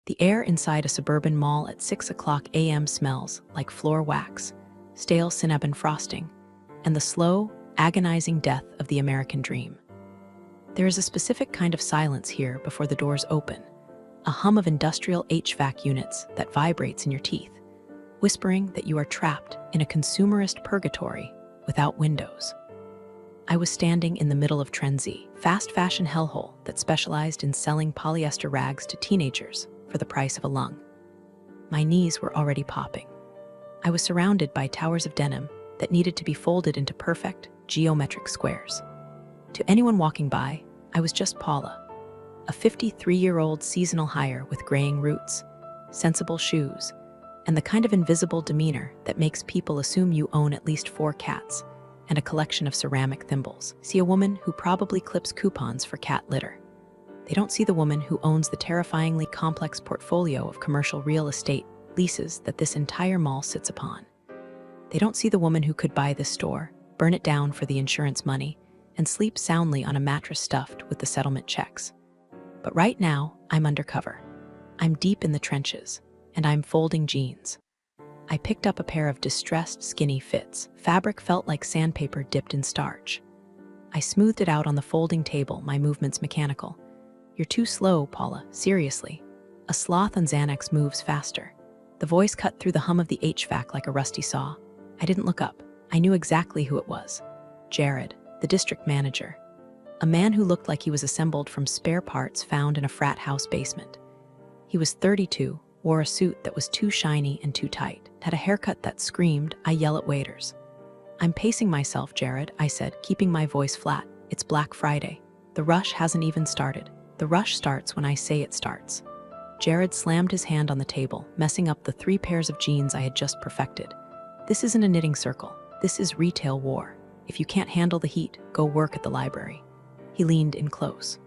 The air inside a suburban mall at 6 a.m. smells like floor wax, stale cinnamon frosting, and the slow, agonizing death of the American dream. There is a specific kind of silence here before the doors open, a hum of industrial HVAC units that vibrates in your teeth, whispering that you are trapped in a consumerist purgatory without windows. I was standing in the middle of Trendsy, fast fashion hellhole that specialized in selling polyester rags to teenagers for the price of a lung. My knees were already popping. I was surrounded by towers of denim that needed to be folded into perfect, geometric squares. To anyone walking by, I was just Paula, a 53-year-old seasonal hire with graying roots, sensible shoes, and the kind of invisible demeanor that makes people assume you own at least 4 cats and a collection of ceramic thimbles. See a woman who probably clips coupons for cat litter. They don't see the woman who owns the terrifyingly complex portfolio of commercial real estate leases that this entire mall sits upon. They don't see the woman who could buy this store, burn it down for the insurance money, and sleep soundly on a mattress stuffed with the settlement checks. But right now, I'm undercover. I'm deep in the trenches, and I'm folding jeans. I picked up a pair of distressed, skinny fits. Fabric felt like sandpaper dipped in starch. I smoothed it out on the folding table, my movements mechanical. "You're too slow, Paula, seriously. A sloth on Xanax moves faster." The voice cut through the hum of the HVAC like a rusty saw. I didn't look up. I knew exactly who it was. Jared, the district manager. A man who looked like he was assembled from spare parts found in a frat house basement. He was 32, wore a suit that was too shiny and too tight, had a haircut that screamed, "I yell at waiters." "I'm pacing myself, Jared," I said, keeping my voice flat. "It's Black Friday. The rush hasn't even started. The rush starts when I say it starts." Jared slammed his hand on the table, messing up the 3 pairs of jeans I had just perfected. "This isn't a knitting circle. This is retail war. If you can't handle the heat, go work at the library." He leaned in close.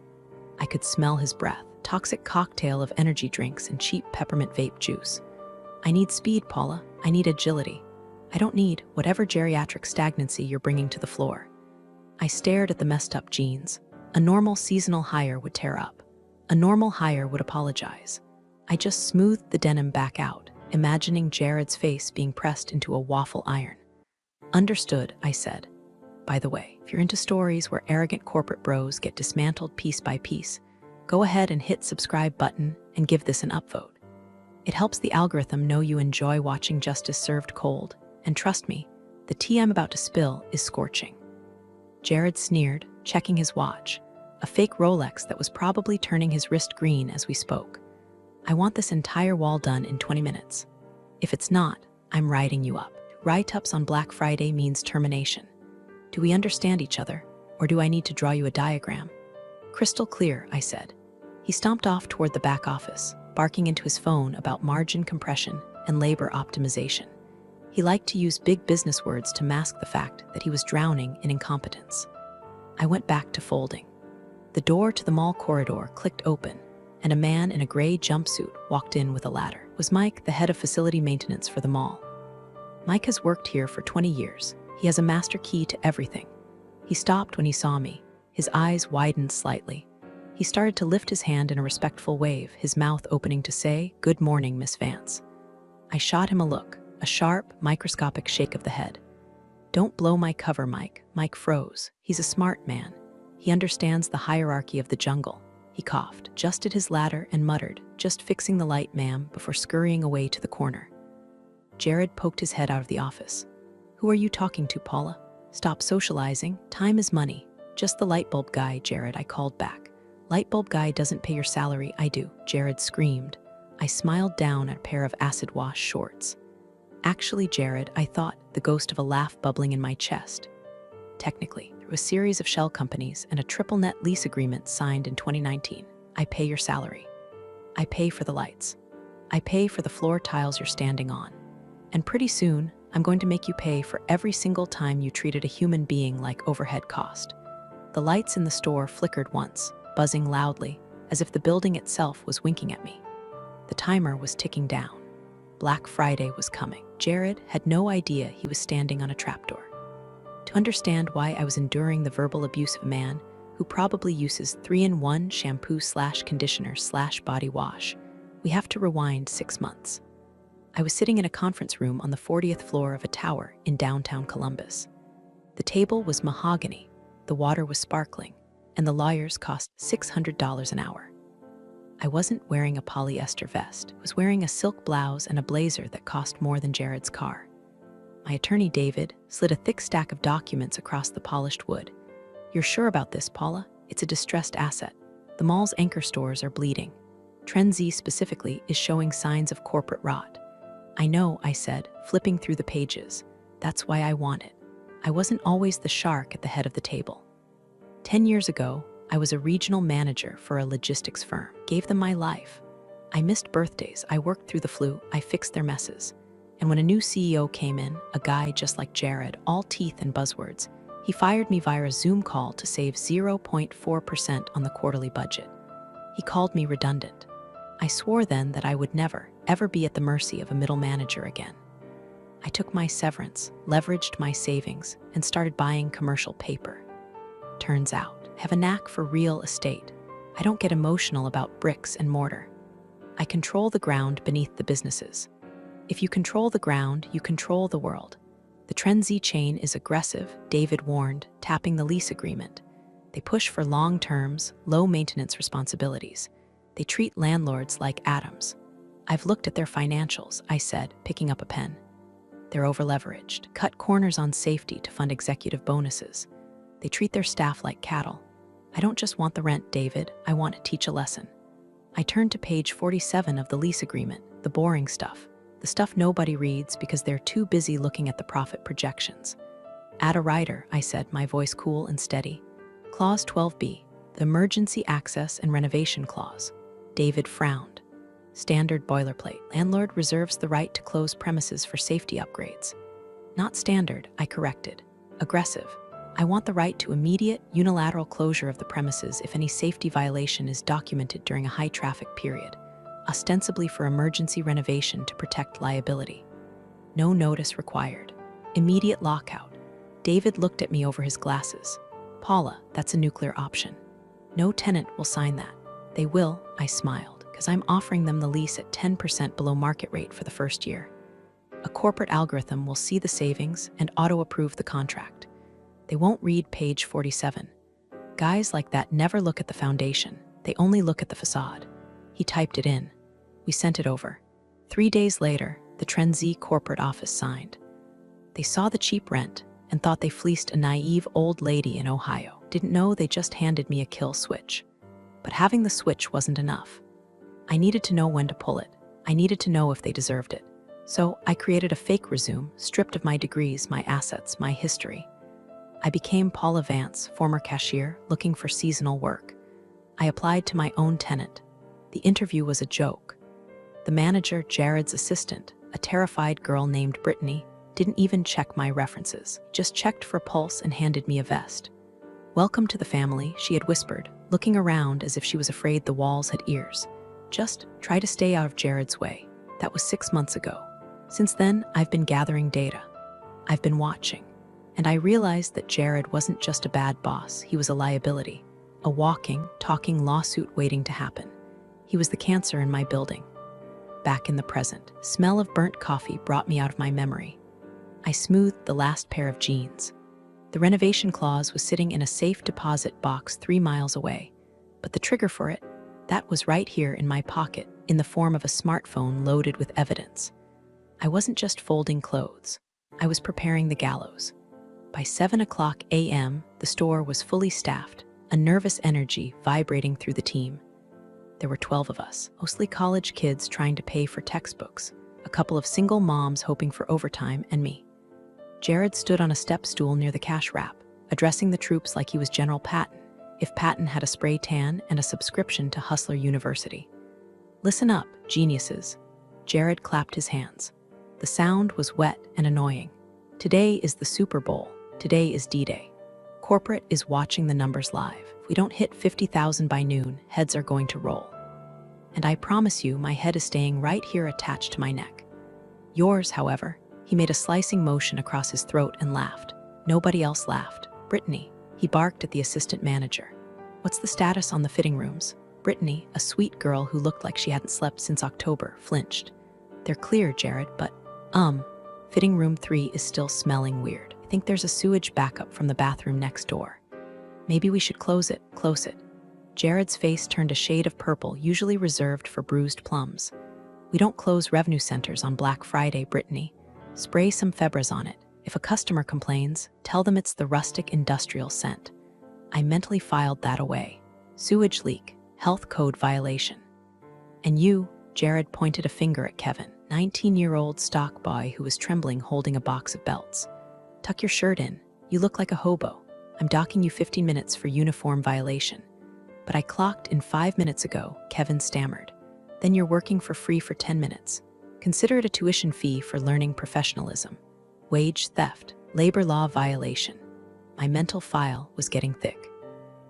I could smell his breath, toxic cocktail of energy drinks and cheap peppermint vape juice. "I need speed, Paula. I need agility. I don't need whatever geriatric stagnancy you're bringing to the floor." I stared at the messed up jeans. A normal seasonal hire would tear up. A normal hire would apologize. I just smoothed the denim back out, imagining Jared's face being pressed into a waffle iron. "Understood," I said. "By the way, if you're into stories where arrogant corporate bros get dismantled piece by piece, go ahead and hit subscribe button and give this an upvote. It helps the algorithm know you enjoy watching justice served cold, and trust me, the tea I'm about to spill is scorching." Jared sneered, checking his watch, a fake Rolex that was probably turning his wrist green as we spoke. "I want this entire wall done in 20 minutes. If it's not, I'm writing you up." Write-ups on Black Friday means termination. Do we understand each other, or do I need to draw you a diagram? "Crystal clear," I said. He stomped off toward the back office, barking into his phone about margin compression and labor optimization. He liked to use big business words to mask the fact that he was drowning in incompetence. I went back to folding. The door to the mall corridor clicked open, and a man in a gray jumpsuit walked in with a ladder. It was Mike, the head of facility maintenance for the mall. Mike has worked here for 20 years. He has a master key to everything. He stopped when he saw me. His eyes widened slightly. He started to lift his hand in a respectful wave, his mouth opening to say, "Good morning, Miss Vance." I shot him a look, a sharp, microscopic shake of the head. "Don't blow my cover, Mike." Mike froze. He's a smart man. He understands the hierarchy of the jungle. He coughed, adjusted his ladder, and muttered, "Just fixing the light, ma'am," before scurrying away to the corner. Jared poked his head out of the office. "Who are you talking to, Paula? Stop socializing. Time is money." "Just the light bulb guy, Jared," I called back. "Light bulb guy doesn't pay your salary." "I do," Jared screamed. I smiled down at a pair of acid wash shorts. "Actually, Jared," I thought, the ghost of a laugh bubbling in my chest. "Technically, through a series of shell companies and a triple net lease agreement signed in 2019, I pay your salary. I pay for the lights. I pay for the floor tiles you're standing on. And pretty soon, I'm going to make you pay for every single time you treated a human being like overhead cost." The lights in the store flickered once, buzzing loudly, as if the building itself was winking at me. The timer was ticking down. Black Friday was coming. Jared had no idea he was standing on a trapdoor. To understand why I was enduring the verbal abuse of a man who probably uses 3-in-1 shampoo/conditioner/body wash, We have to rewind 6 months. I was sitting in a conference room on the 40th floor of a tower in downtown Columbus. The table was mahogany, the water was sparkling, and the lawyers cost $600 an hour. I wasn't wearing a polyester vest. I was wearing a silk blouse and a blazer that cost more than Jared's car. My attorney, David, slid a thick stack of documents across the polished wood. "You're sure about this, Paula? It's a distressed asset. The mall's anchor stores are bleeding. Trend Z specifically is showing signs of corporate rot." "I know," I said, flipping through the pages. "That's why I want it. I wasn't always the shark at the head of the table. 10 years ago, I was a regional manager for a logistics firm. Gave them my life. I missed birthdays, I worked through the flu, I fixed their messes. And when a new CEO came in, a guy just like Jared, all teeth and buzzwords, he fired me via a Zoom call to save 0.4% on the quarterly budget. He called me redundant. I swore then that I would never, ever be at the mercy of a middle manager again. I took my severance, leveraged my savings, and started buying commercial paper. Turns out, I have a knack for real estate. I don't get emotional about bricks and mortar. I control the ground beneath the businesses. If you control the ground, you control the world. The Trend Z chain is aggressive, David warned, tapping the lease agreement. They push for long terms, low maintenance responsibilities. They treat landlords like atoms. I've looked at their financials, I said, picking up a pen. They're overleveraged, cut corners on safety to fund executive bonuses. They treat their staff like cattle. I don't just want the rent, David, I want to teach a lesson. I turned to page 47 of the lease agreement, the boring stuff. The stuff nobody reads because they're too busy looking at the profit projections. "Add a rider," I said, my voice cool and steady. "Clause 12B, the emergency access and renovation clause." David frowned. "Standard boilerplate. Landlord reserves the right to close premises for safety upgrades." "Not standard," I corrected. "Aggressive. I want the right to immediate, unilateral closure of the premises if any safety violation is documented during a high-traffic period, ostensibly for emergency renovation to protect liability. No notice required. Immediate lockout." David looked at me over his glasses. "Paula, that's a nuclear option. No tenant will sign that." "They will," I smiled, because I'm offering them the lease at 10% below market rate for the first year. A corporate algorithm will see the savings and auto-approve the contract. They won't read page 47. Guys like that never look at the foundation. They only look at the facade. He typed it in. We sent it over. 3 days later, the Trend Z corporate office signed. They saw the cheap rent and thought they fleeced a naive old lady in Ohio. Didn't know they just handed me a kill switch. But having the switch wasn't enough. I needed to know when to pull it. I needed to know if they deserved it. So I created a fake resume, stripped of my degrees, my assets, my history. I became Paula Vance, former cashier, looking for seasonal work. I applied to my own tenant. The interview was a joke. The manager, Jared's assistant, a terrified girl named Brittany, didn't even check my references, just checked for pulse and handed me a vest. "Welcome to the family," she had whispered, looking around as if she was afraid the walls had ears. "Just try to stay out of Jared's way." That was 6 months ago. Since then, I've been gathering data. I've been watching. And I realized that Jared wasn't just a bad boss, he was a liability. A walking, talking lawsuit waiting to happen. He was the cancer in my building. Back in the present, smell of burnt coffee brought me out of my memory. I smoothed the last pair of jeans. The renovation clause was sitting in a safe deposit box 3 miles away. But the trigger for it, that was right here in my pocket, in the form of a smartphone loaded with evidence. I wasn't just folding clothes. I was preparing the gallows. By 7:00 a.m., the store was fully staffed, a nervous energy vibrating through the team. There were 12 of us, mostly college kids trying to pay for textbooks, a couple of single moms hoping for overtime, and me. Jared stood on a step stool near the cash wrap, addressing the troops like he was General Patton, if Patton had a spray tan and a subscription to Hustler University. "Listen up, geniuses." Jared clapped his hands. The sound was wet and annoying. Today is the Super Bowl. Today is D-Day. Corporate is watching the numbers live. If we don't hit 50,000 by noon, heads are going to roll. And I promise you, my head is staying right here attached to my neck. Yours, however, he made a slicing motion across his throat and laughed. Nobody else laughed. "Brittany," he barked at the assistant manager. "What's the status on the fitting rooms?" Brittany, a sweet girl who looked like she hadn't slept since October, flinched. "They're clear, Jared, but, fitting room 3 is still smelling weird. I think there's a sewage backup from the bathroom next door. Maybe we should close it. Jared's face turned a shade of purple, usually reserved for bruised plums. "We don't close revenue centers on Black Friday, Brittany. Spray some Febreze on it. If a customer complains, tell them it's the rustic industrial scent." I mentally filed that away. Sewage leak, health code violation. "And you," Jared pointed a finger at Kevin, 19-year-old stock boy who was trembling holding a box of belts. "Tuck your shirt in. You look like a hobo. I'm docking you 15 minutes for uniform violation." "But I clocked in 5 minutes ago," Kevin stammered. "Then you're working for free for 10 minutes. Consider it a tuition fee for learning professionalism. Wage theft, labor law violation." My mental file was getting thick.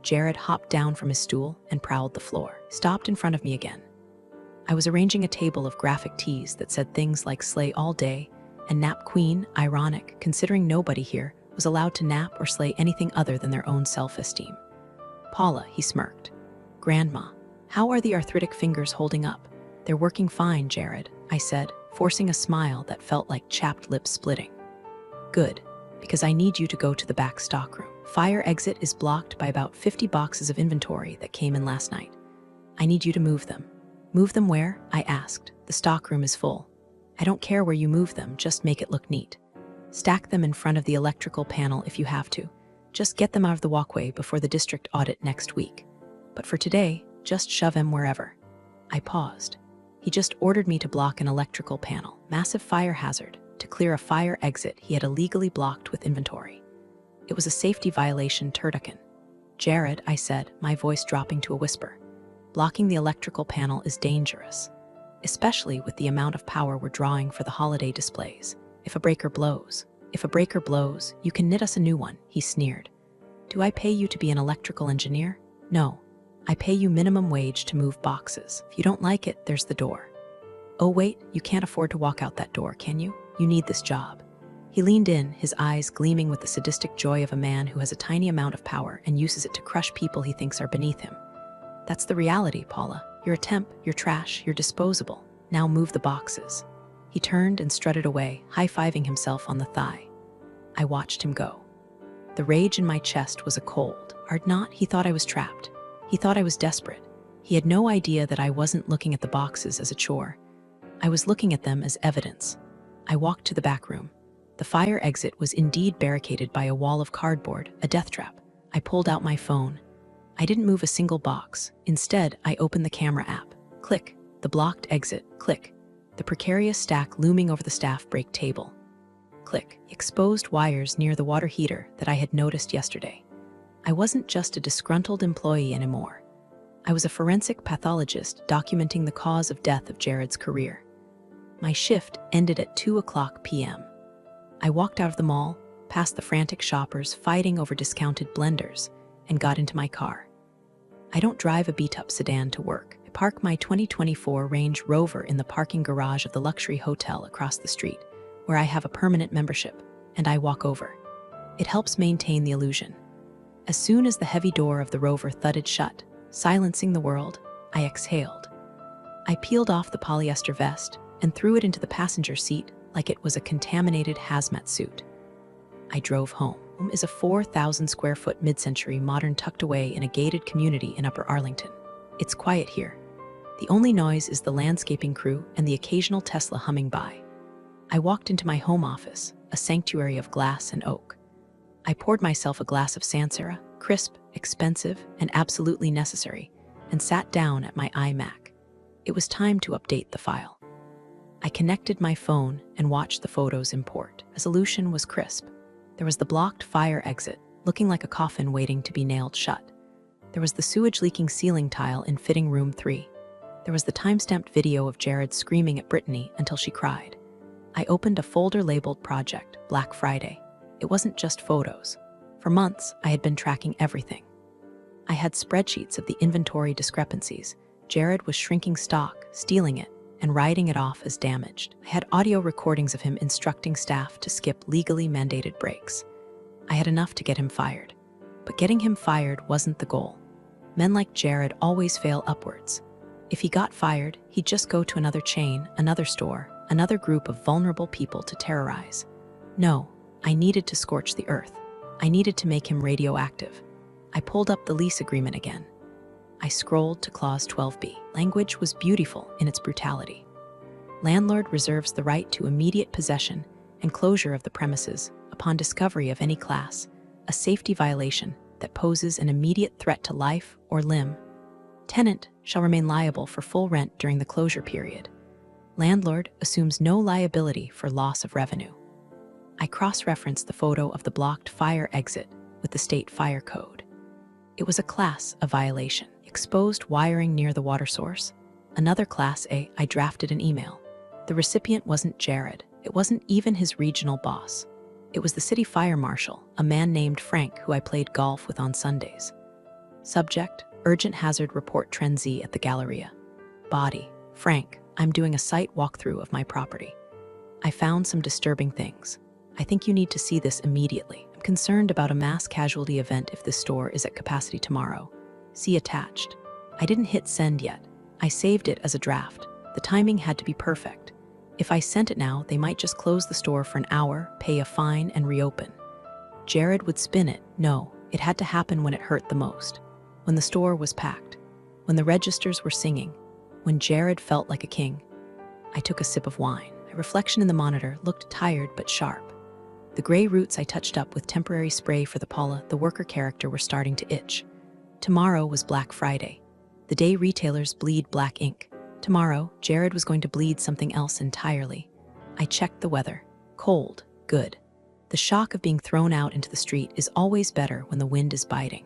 Jared hopped down from his stool and prowled the floor, stopped in front of me again. I was arranging a table of graphic tees that said things like "slay all day" and "nap queen," ironic, considering nobody here was allowed to nap or slay anything other than their own self-esteem. "Paula," he smirked. "Grandma, how are the arthritic fingers holding up?" "They're working fine, Jared," I said, forcing a smile that felt like chapped lips splitting. "Good, because I need you to go to the back stockroom. Fire exit is blocked by about 50 boxes of inventory that came in last night. I need you to move them." "Move them where?" I asked. "The stockroom is full." "I don't care where you move them, just make it look neat. Stack them in front of the electrical panel if you have to. Just get them out of the walkway before the district audit next week. But for today, just shove them wherever." I paused. He just ordered me to block an electrical panel, massive fire hazard, to clear a fire exit he had illegally blocked with inventory. It was a safety violation, turducken. "Jared," I said, my voice dropping to a whisper, "blocking the electrical panel is dangerous, especially with the amount of power we're drawing for the holiday displays. If a breaker blows, you can knit us a new one," he sneered. "Do I pay you to be an electrical engineer? No. I pay you minimum wage to move boxes. If you don't like it, there's the door." "Oh wait, you can't afford to walk out that door, can you? You need this job." He leaned in, his eyes gleaming with the sadistic joy of a man who has a tiny amount of power and uses it to crush people he thinks are beneath him. "That's the reality, Paula. You're a temp, you're trash, you're disposable. Now move the boxes." He turned and strutted away, high-fiving himself on the thigh. I watched him go. The rage in my chest was a cold. Not, he thought I was trapped. He thought I was desperate. He had no idea that I wasn't looking at the boxes as a chore. I was looking at them as evidence. I walked to the back room. The fire exit was indeed barricaded by a wall of cardboard, a death trap. I pulled out my phone. I didn't move a single box. Instead, I opened the camera app. Click. The blocked exit. Click. The precarious stack looming over the staff break table. Click. Exposed wires near the water heater that I had noticed yesterday. I wasn't just a disgruntled employee anymore. I was a forensic pathologist documenting the cause of death of Jared's career. My shift ended at 2:00 p.m. I walked out of the mall, past the frantic shoppers fighting over discounted blenders, and got into my car. I don't drive a beat-up sedan to work. I park my 2024 Range Rover in the parking garage of the luxury hotel across the street, where I have a permanent membership, and I walk over. It helps maintain the illusion. As soon as the heavy door of the Rover thudded shut, silencing the world, I exhaled. I peeled off the polyester vest and threw it into the passenger seat like it was a contaminated hazmat suit. I drove home. Home is a 4,000 square foot mid-century modern tucked away in a gated community in Upper Arlington. It's quiet here. The only noise is the landscaping crew and the occasional Tesla humming by. I walked into my home office, a sanctuary of glass and oak. I poured myself a glass of Sansera, crisp, expensive, and absolutely necessary, and sat down at my iMac. It was time to update the file. I connected my phone and watched the photos import. Resolution was crisp. There was the blocked fire exit, looking like a coffin waiting to be nailed shut. There was the sewage-leaking ceiling tile in fitting room 3. There was the time-stamped video of Jared screaming at Brittany until she cried. I opened a folder labeled Project Black Friday. It wasn't just photos. For months, I had been tracking everything. I had spreadsheets of the inventory discrepancies. Jared was shrinking stock, stealing it, and writing it off as damaged. I had audio recordings of him instructing staff to skip legally mandated breaks. I had enough to get him fired. But getting him fired wasn't the goal. Men like Jared always fail upwards. If he got fired, he'd just go to another chain, another store, another group of vulnerable people to terrorize. No, I needed to scorch the earth. I needed to make him radioactive. I pulled up the lease agreement again. I scrolled to Clause 12b. Language was beautiful in its brutality. Landlord reserves the right to immediate possession and closure of the premises upon discovery of any class, a safety violation that poses an immediate threat to life or limb. Tenant shall remain liable for full rent during the closure period. Landlord assumes no liability for loss of revenue. I cross-referenced the photo of the blocked fire exit with the state fire code. It was a class A violation. Exposed wiring near the water source. Another class A. I drafted an email. The recipient wasn't Jared. It wasn't even his regional boss. It was the city fire marshal, a man named Frank who I played golf with on Sundays. Subject: Urgent hazard report Trend Z at the Galleria. Body: Frank, I'm doing a site walkthrough of my property. I found some disturbing things. I think you need to see this immediately. I'm concerned about a mass casualty event if this store is at capacity tomorrow. See attached. I didn't hit send yet. I saved it as a draft. The timing had to be perfect. If I sent it now, they might just close the store for an hour, pay a fine, and reopen. Jared would spin it. No, it had to happen when it hurt the most. When the store was packed. When the registers were singing. When Jared felt like a king. I took a sip of wine. My reflection in the monitor looked tired but sharp. The gray roots I touched up with temporary spray for the Paula, the worker character, were starting to itch. Tomorrow was Black Friday, the day retailers bleed black ink. Tomorrow, Jared was going to bleed something else entirely. I checked the weather. Cold. Good. The shock of being thrown out into the street is always better when the wind is biting.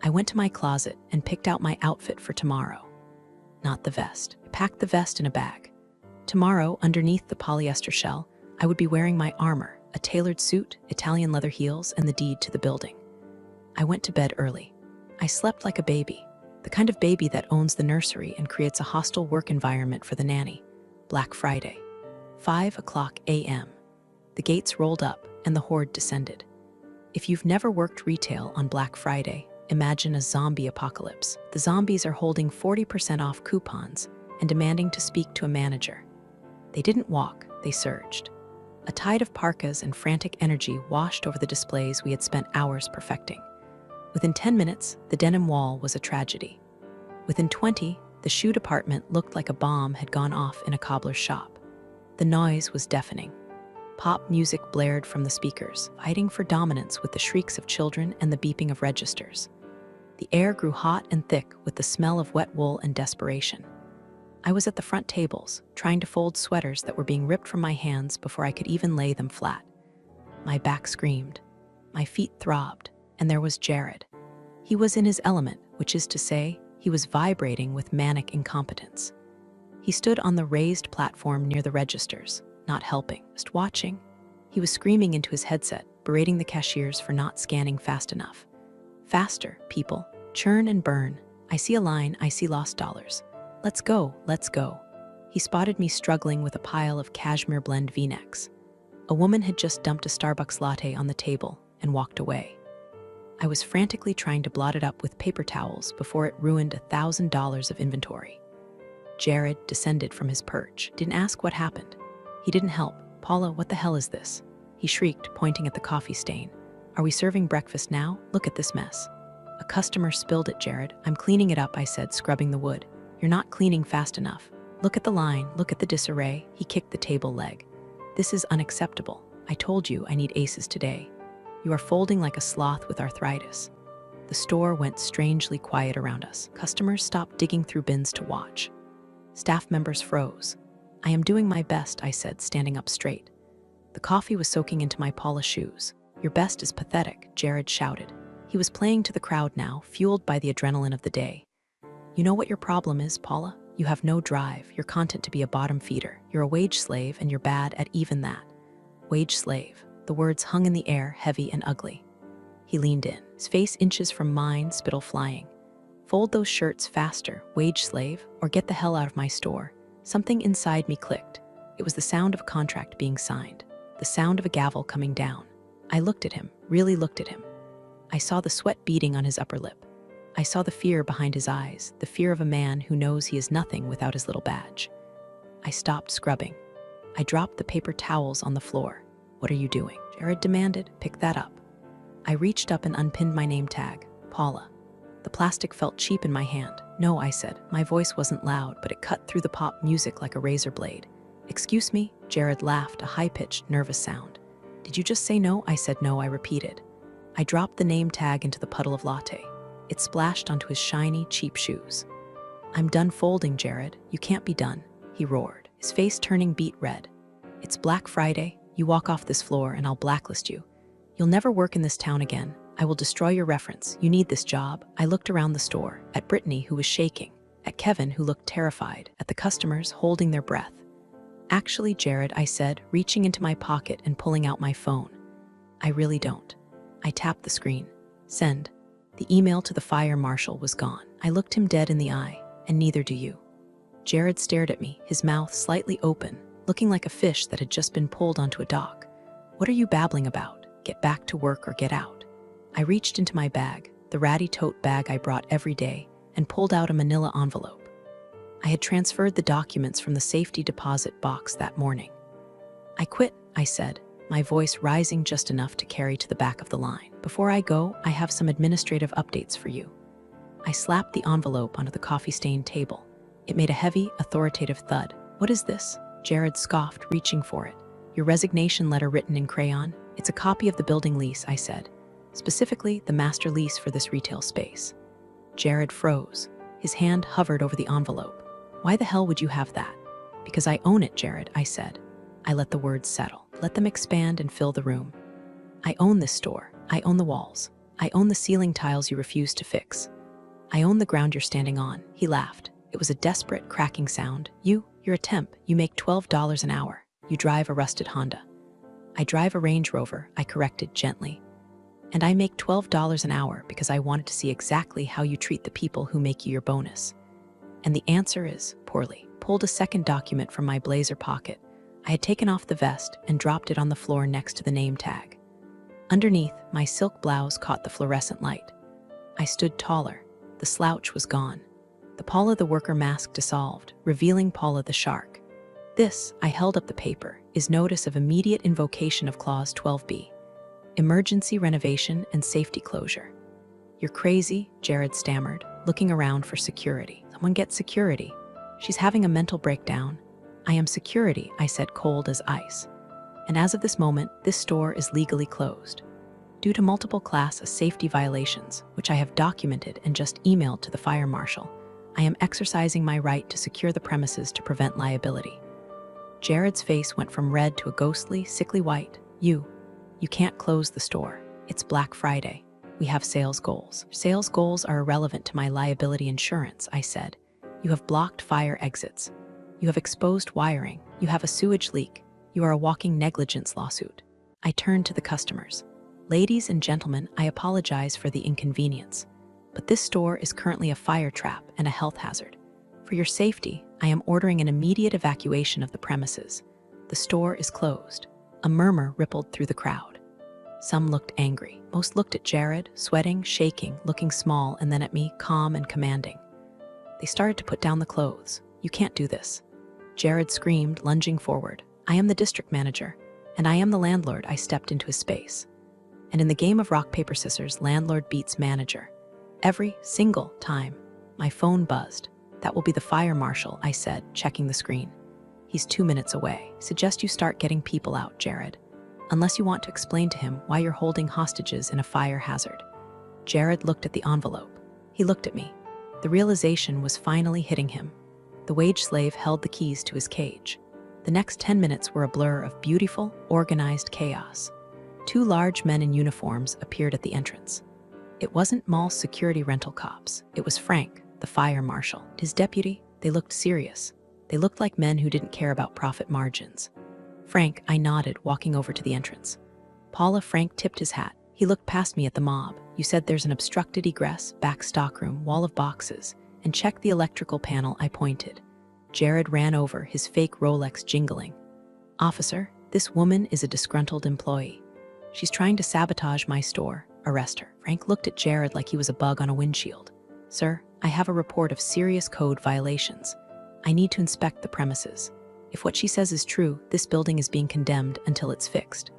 I went to my closet and picked out my outfit for tomorrow. Not the vest. I packed the vest in a bag. Tomorrow, underneath the polyester shell, I would be wearing my armor, a tailored suit, Italian leather heels, and the deed to the building. I went to bed early. I slept like a baby, the kind of baby that owns the nursery and creates a hostile work environment for the nanny. Black Friday. 5:00 a.m. The gates rolled up and the horde descended. If you've never worked retail on Black Friday, imagine a zombie apocalypse. The zombies are holding 40% off coupons and demanding to speak to a manager. They didn't walk, they surged. A tide of parkas and frantic energy washed over the displays we had spent hours perfecting. Within 10 minutes, the denim wall was a tragedy. Within 20, the shoe department looked like a bomb had gone off in a cobbler's shop. The noise was deafening. Pop music blared from the speakers, fighting for dominance with the shrieks of children and the beeping of registers. The air grew hot and thick with the smell of wet wool and desperation. I was at the front tables, trying to fold sweaters that were being ripped from my hands before I could even lay them flat. My back screamed. My feet throbbed, and there was Jared. He was in his element, which is to say, he was vibrating with manic incompetence. He stood on the raised platform near the registers, not helping, just watching. He was screaming into his headset, berating the cashiers for not scanning fast enough. Faster, people. Churn and burn. I see a line, I see lost dollars. Let's go, let's go. He spotted me struggling with a pile of cashmere blend V-necks. A woman had just dumped a Starbucks latte on the table and walked away. I was frantically trying to blot it up with paper towels before it ruined $1,000 of inventory. Jared descended from his perch, didn't ask what happened. He didn't help. Paula, what the hell is this? He shrieked, pointing at the coffee stain. Are we serving breakfast now? Look at this mess. A customer spilled it, Jared. I'm cleaning it up, I said, scrubbing the wood. You're not cleaning fast enough. Look at the line, look at the disarray. He kicked the table leg. This is unacceptable. I told you I need aces today. You are folding like a sloth with arthritis. The store went strangely quiet around us. Customers stopped digging through bins to watch. Staff members froze. I am doing my best, I said, standing up straight. The coffee was soaking into my Paula shoes. Your best is pathetic, Jared shouted. He was playing to the crowd now, fueled by the adrenaline of the day. You know what your problem is, Paula? You have no drive. You're content to be a bottom feeder. You're a wage slave, and you're bad at even that. Wage slave. The words hung in the air, heavy and ugly. He leaned in, his face inches from mine, spittle flying. Fold those shirts faster, wage slave, or get the hell out of my store. Something inside me clicked. It was the sound of a contract being signed, the sound of a gavel coming down. I looked at him, really looked at him. I saw the sweat beading on his upper lip. I saw the fear behind his eyes, the fear of a man who knows he is nothing without his little badge. I stopped scrubbing. I dropped the paper towels on the floor. "What are you doing?" Jared demanded. "Pick that up." I reached up and unpinned my name tag, Paula. The plastic felt cheap in my hand. "No," I said. My voice wasn't loud, but it cut through the pop music like a razor blade. "Excuse me?" Jared laughed, a high-pitched, nervous sound. "Did you just say no?" I said no, I repeated. I dropped the name tag into the puddle of latte. It splashed onto his shiny, cheap shoes. "I'm done folding, Jared. You can't be done," he roared, his face turning beet red. "It's Black Friday. You walk off this floor and I'll blacklist you. You'll never work in this town again. I will destroy your reference. You need this job." I looked around the store, at Brittany, who was shaking, at Kevin, who looked terrified, at the customers holding their breath. "Actually, Jared," I said, reaching into my pocket and pulling out my phone. "I really don't." I tapped the screen. Send. The email to the fire marshal was gone. I looked him dead in the eye, and neither do you. Jared stared at me, his mouth slightly open, looking like a fish that had just been pulled onto a dock. "What are you babbling about? Get back to work or get out." I reached into my bag, the ratty tote bag I brought every day, and pulled out a manila envelope. I had transferred the documents from the safety deposit box that morning. "I quit," I said, my voice rising just enough to carry to the back of the line. "Before I go, I have some administrative updates for you." I slapped the envelope onto the coffee-stained table. It made a heavy, authoritative thud. "What is this?" Jared scoffed, reaching for it. "Your resignation letter written in crayon? It's a copy of the building lease," I said. "Specifically, the master lease for this retail space." Jared froze. His hand hovered over the envelope. "Why the hell would you have that?" "Because I own it, Jared," I said. I let the words settle. Let them expand and fill the room. "I own this store. I own the walls. I own the ceiling tiles you refuse to fix. I own the ground you're standing on." He laughed. It was a desperate, cracking sound. You're a temp. You make $12 an hour. You drive a rusted Honda." "I drive a Range Rover," I corrected gently. "And I make $12 an hour because I wanted to see exactly how you treat the people who make you your bonus." And the answer is poorly. Pulled a second document from my blazer pocket. I had taken off the vest and dropped it on the floor next to the name tag. Underneath, my silk blouse caught the fluorescent light. I stood taller. The slouch was gone. The Paula the worker mask dissolved, revealing Paula the shark. "This," I held up the paper, "is notice of immediate invocation of Clause 12B. Emergency renovation and safety closure." "You're crazy," Jared stammered, looking around for security. "Someone get security. She's having a mental breakdown." "I am security," I said, cold as ice. "And as of this moment, this store is legally closed. Due to multiple class safety violations, which I have documented and just emailed to the fire marshal, I am exercising my right to secure the premises to prevent liability." Jared's face went from red to a ghostly, sickly white. You can't close the store. It's Black Friday. We have sales goals." "Sales goals are irrelevant to my liability insurance," I said. "You have blocked fire exits. You have exposed wiring. You have a sewage leak. You are a walking negligence lawsuit." I turned to the customers. "Ladies and gentlemen, I apologize for the inconvenience, but this store is currently a fire trap and a health hazard. For your safety, I am ordering an immediate evacuation of the premises. The store is closed." A murmur rippled through the crowd. Some looked angry. Most looked at Jared, sweating, shaking, looking small, and then at me, calm and commanding. They started to put down the clothes. "You can't do this." Jared screamed, lunging forward. "I am the district manager, and I am the landlord." I stepped into his space. And in the game of rock, paper, scissors, landlord beats manager. Every single time. My phone buzzed. "That will be the fire marshal," I said, checking the screen. "He's 2 minutes away. Suggest you start getting people out, Jared. Unless you want to explain to him why you're holding hostages in a fire hazard." Jared looked at the envelope. He looked at me. The realization was finally hitting him. The wage slave held the keys to his cage. The next 10 minutes were a blur of beautiful, organized chaos. 2 large men in uniforms appeared at the entrance. It wasn't mall security rental cops. It was Frank, the fire marshal. His deputy, they looked serious. They looked like men who didn't care about profit margins. "Frank," I nodded, walking over to the entrance. "Paula." Frank tipped his hat. He looked past me at the mob. "You said there's an obstructed egress, back stockroom, wall of boxes, and check the electrical panel." I pointed. Jared ran over, his fake Rolex jingling. "Officer, this woman is a disgruntled employee. She's trying to sabotage my store. Arrest her." Frank looked at Jared like he was a bug on a windshield. "Sir, I have a report of serious code violations. I need to inspect the premises. If what she says is true, this building is being condemned until it's fixed."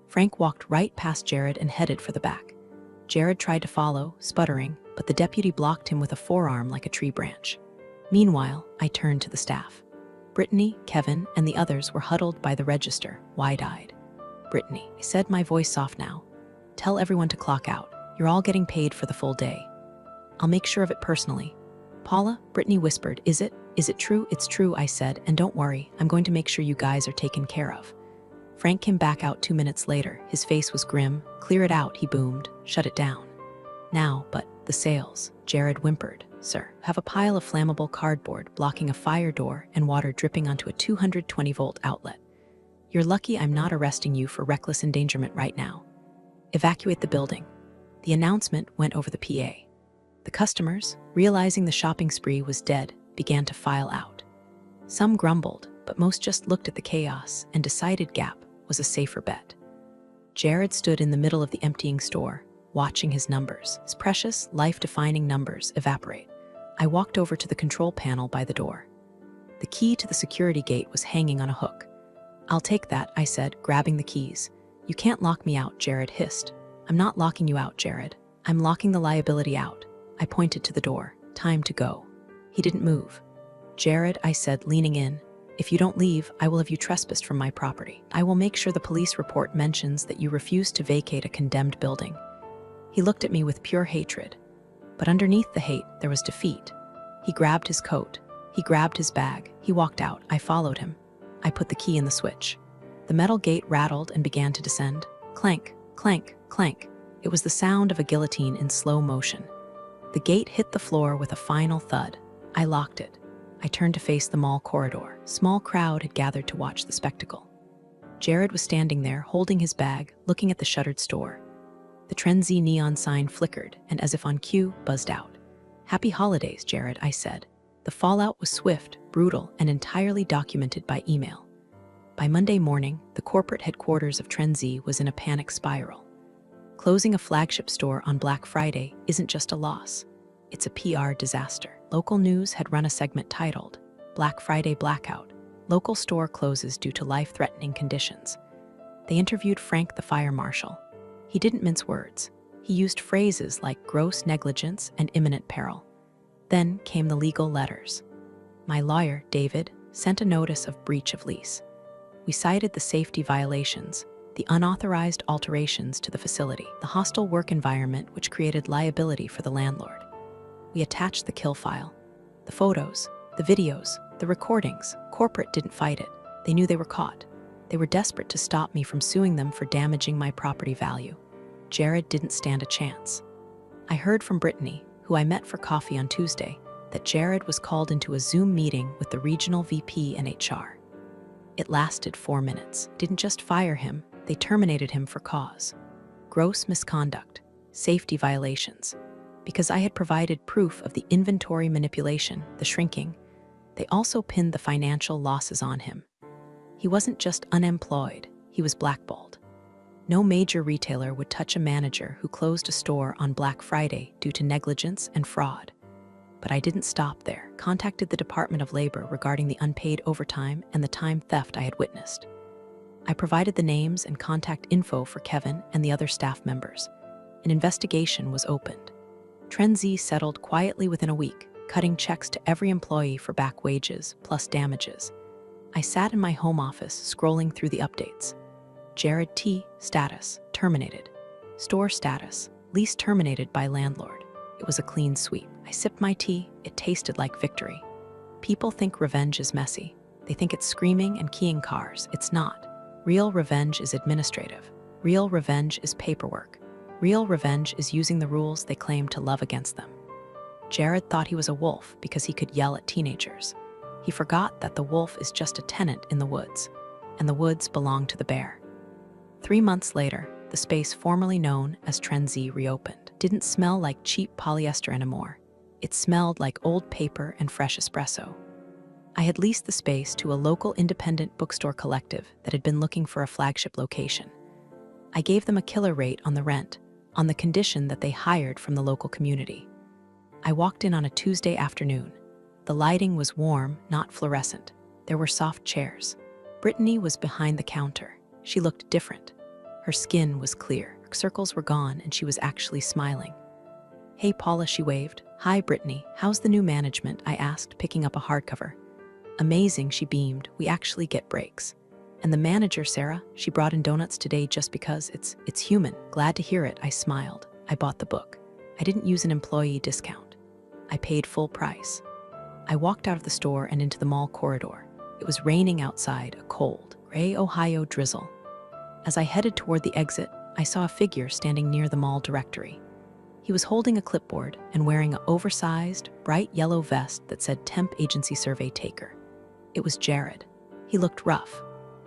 Frank walked right past Jared and headed for the back. Jared tried to follow, sputtering, but the deputy blocked him with a forearm like a tree branch. Meanwhile, I turned to the staff. Brittany, Kevin, and the others were huddled by the register, wide-eyed. "Brittany," I said, my voice soft now, "tell everyone to clock out. You're all getting paid for the full day." "I'll make sure of it personally." "Paula," Brittany whispered, "Is it true?" "It's true," I said, "and don't worry, I'm going to make sure you guys are taken care of." Frank came back out 2 minutes later. His face was grim. "Clear it out," he boomed. "Shut it down." "Now, but the sales," Jared whimpered. "Sir, have a pile of flammable cardboard blocking a fire door and water dripping onto a 220-volt outlet. You're lucky I'm not arresting you for reckless endangerment right now. Evacuate the building." The announcement went over the PA. The customers, realizing the shopping spree was dead, began to file out. Some grumbled, but most just looked at the chaos and decided Gap was a safer bet. Jared stood in the middle of the emptying store, watching his numbers, his precious, life-defining numbers, evaporate. I walked over to the control panel by the door. The key to the security gate was hanging on a hook. "I'll take that," I said, grabbing the keys. "You can't lock me out," Jared hissed. "I'm not locking you out, Jared. I'm locking the liability out." I pointed to the door. "Time to go." He didn't move. "Jared," I said, leaning in, "if you don't leave, I will have you trespassed from my property. I will make sure the police report mentions that you refused to vacate a condemned building." He looked at me with pure hatred. But underneath the hate, there was defeat. He grabbed his coat. He grabbed his bag. He walked out. I followed him. I put the key in the switch. The metal gate rattled and began to descend. Clank, clank, clank. It was the sound of a guillotine in slow motion. The gate hit the floor with a final thud. I locked it. I turned to face the mall corridor. A small crowd had gathered to watch the spectacle. Jared was standing there, holding his bag, looking at the shuttered store. The Trenzy neon sign flickered, and as if on cue, buzzed out. "Happy holidays, Jared," I said. The fallout was swift, brutal, and entirely documented by email. By Monday morning, the corporate headquarters of Trenzy was in a panic spiral. Closing a flagship store on Black Friday isn't just a loss. It's a PR disaster. Local news had run a segment titled, "Black Friday Blackout. Local store closes due to life-threatening conditions." They interviewed Frank, the fire marshal. He didn't mince words. He used phrases like gross negligence and imminent peril. Then came the legal letters. My lawyer, David, sent a notice of breach of lease. We cited the safety violations, the unauthorized alterations to the facility, the hostile work environment which created liability for the landlord. We attached the kill file. The photos, the videos, the recordings. Corporate didn't fight it. They knew they were caught. They were desperate to stop me from suing them for damaging my property value. Jared didn't stand a chance. I heard from Brittany, who I met for coffee on Tuesday, that Jared was called into a Zoom meeting with the regional VP and HR. It lasted 4 minutes. Didn't just fire him, they terminated him for cause. Gross misconduct, safety violations. Because I had provided proof of the inventory manipulation, the shrinking, they also pinned the financial losses on him. He wasn't just unemployed, he was blackballed. No major retailer would touch a manager who closed a store on Black Friday due to negligence and fraud. But I didn't stop there. Contacted the Department of Labor regarding the unpaid overtime and the time theft I had witnessed. I provided the names and contact info for Kevin and the other staff members. An investigation was opened. Trenzy settled quietly within a week, cutting checks to every employee for back wages plus damages. I sat in my home office scrolling through the updates. Jared T. status, terminated. Store status, lease terminated by landlord. It was a clean sweep. I sipped my tea. It tasted like victory. People think revenge is messy. They think it's screaming and keying cars. It's not. Real revenge is administrative. Real revenge is paperwork. Real revenge is using the rules they claim to love against them. Jared thought he was a wolf because he could yell at teenagers. He forgot that the wolf is just a tenant in the woods, and the woods belong to the bear. 3 months later, the space formerly known as Trenzy reopened. Didn't smell like cheap polyester anymore. It smelled like old paper and fresh espresso. I had leased the space to a local independent bookstore collective that had been looking for a flagship location. I gave them a killer rate on the rent, on the condition that they hired from the local community. I walked in on a Tuesday afternoon. The lighting was warm, not fluorescent. There were soft chairs. Brittany was behind the counter. She looked different. Her skin was clear, her circles were gone, and she was actually smiling. "Hey, Paula," she waved. "Hi, Brittany. How's the new management?" I asked, picking up a hardcover. "Amazing," she beamed. "We actually get breaks. And the manager, Sarah, she brought in donuts today just because it's human." "Glad to hear it," I smiled. I bought the book. I didn't use an employee discount. I paid full price. I walked out of the store and into the mall corridor. It was raining outside, a cold, gray Ohio drizzle. As I headed toward the exit, I saw a figure standing near the mall directory. He was holding a clipboard and wearing an oversized, bright yellow vest that said Temp Agency Survey Taker. It was Jared. He looked rough.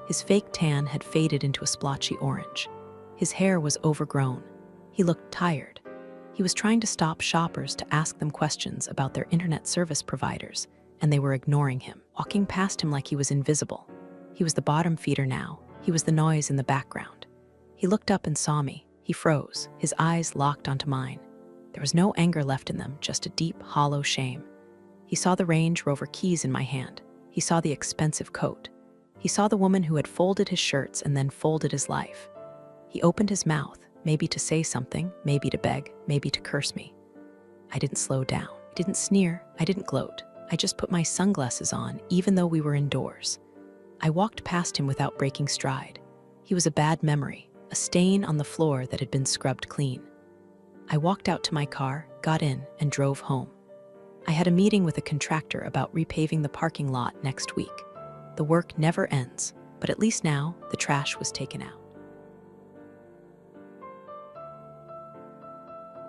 His fake tan had faded into a splotchy orange. His hair was overgrown. He looked tired. He was trying to stop shoppers to ask them questions about their internet service providers, and they were ignoring him, walking past him like he was invisible. He was the bottom feeder now. He was the noise in the background. He looked up and saw me. He froze, his eyes locked onto mine. There was no anger left in them, just a deep, hollow shame. He saw the Range Rover keys in my hand. He saw the expensive coat. He saw the woman who had folded his shirts and then folded his life. He opened his mouth, maybe to say something, maybe to beg, maybe to curse me. I didn't slow down. I didn't sneer. I didn't gloat. I just put my sunglasses on, even though we were indoors. I walked past him without breaking stride. He was a bad memory, a stain on the floor that had been scrubbed clean. I walked out to my car, got in, and drove home. I had a meeting with a contractor about repaving the parking lot next week. The work never ends, but at least now the trash was taken out.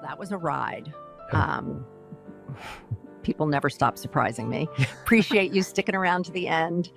That was a ride. People never stop surprising me. Appreciate you sticking around to the end.